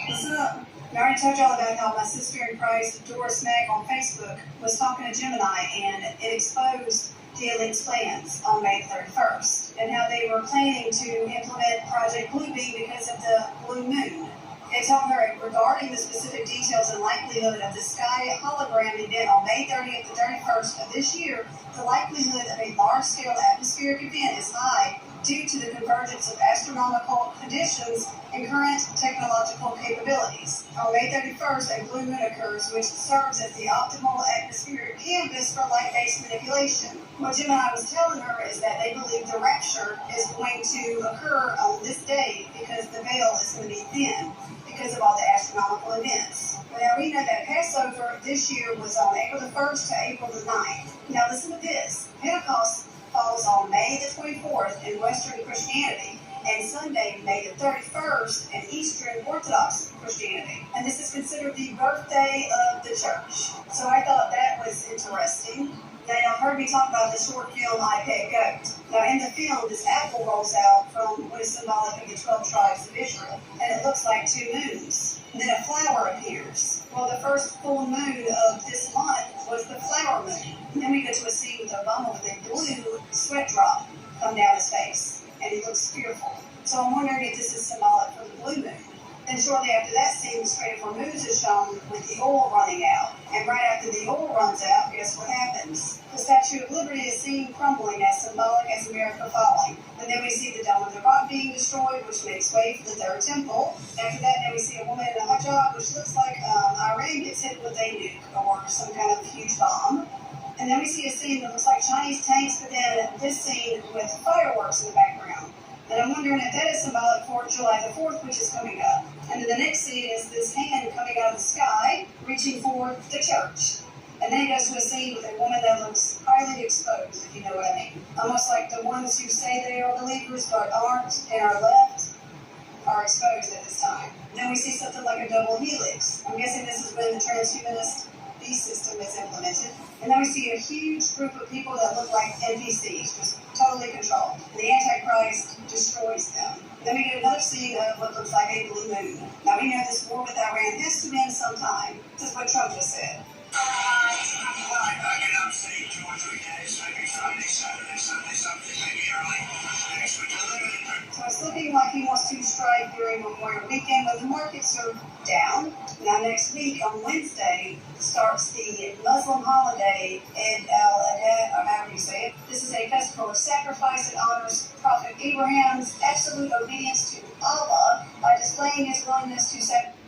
What's up? I already told y'all about how my sister in Christ, Doris Mack, on Facebook was talking to Gemini, and it exposed the elite's plans on May 31st and how they were planning to implement Project Bluebeam because of the blue moon. They told her regarding the specific details and likelihood of the sky hologram event on May 30th to 31st of this year, the likelihood of a large-scale atmospheric event is high due to the convergence of astronomical conditions and current technological capabilities. On May 31st, a blue moon occurs, which serves as the optimal atmospheric canvas for light-based manipulation. What Gemini was telling her is that they believe the rapture is going to occur on this day because the veil is going to be thin because of all the astronomical events. Now, we know that Passover this year was on April the 1st to April the 9th. Now, listen to this. Pentecost falls on May the 24th in Western Christianity, and Sunday, May the 31st, in Eastern Orthodox Christianity. And this is considered the birthday of the church. So I thought that was interesting. Now, y'all heard me talk about the short film My Pet Goat. Now, in the film, this apple rolls out from what is symbolic of the 12 tribes of Israel, and it looks like two moons. And then a flower appears. Well, the first full moon of this month was the flower moon. And then we go to a scene with Obama with a blue sweat drop come down his face, and he looks fearful. So I'm wondering if this is symbolic for the blue moon. Then shortly after that scene, the Strait of Hormuz is shown with the oil running out. And right after the oil runs out, guess what happens? The Statue of Liberty is seen crumbling as symbolic as America falling. And then we see the Dome of the Rock being destroyed, which makes way for the Third Temple. After that, then we see a woman in a hijab, which looks like Iran gets hit with a nuke or some kind of huge bomb. And then we see a scene that looks like Chinese tanks, but then this scene with fireworks in the background. And I'm wondering if that is symbolic for July the 4th, which is coming up. And then the next scene is this hand coming out of the sky, reaching for the church. And then it goes to a scene with a woman that looks highly exposed, if you know what I mean. Almost like the ones who say they are believers but aren't and are left are exposed at this time. Then we see something like a double helix. I'm guessing this is when the transhumanist beast system is implemented. And then we see a huge group of people that look like NPCs, just totally controlled. The Antichrist destroys them. And then we get another scene of what looks like a blue moon. Now we know this war with Iran has to end sometime. This is what Trump just said. So it's looking like he wants to strike during Memorial Weekend, but the markets are down. Now next week, on Wednesday, starts the Muslim holiday, Eid al-Adha, or however you say it. This is a festival of sacrifice that honors Prophet Abraham's absolute obedience to Allah by displaying his willingness to sacrifice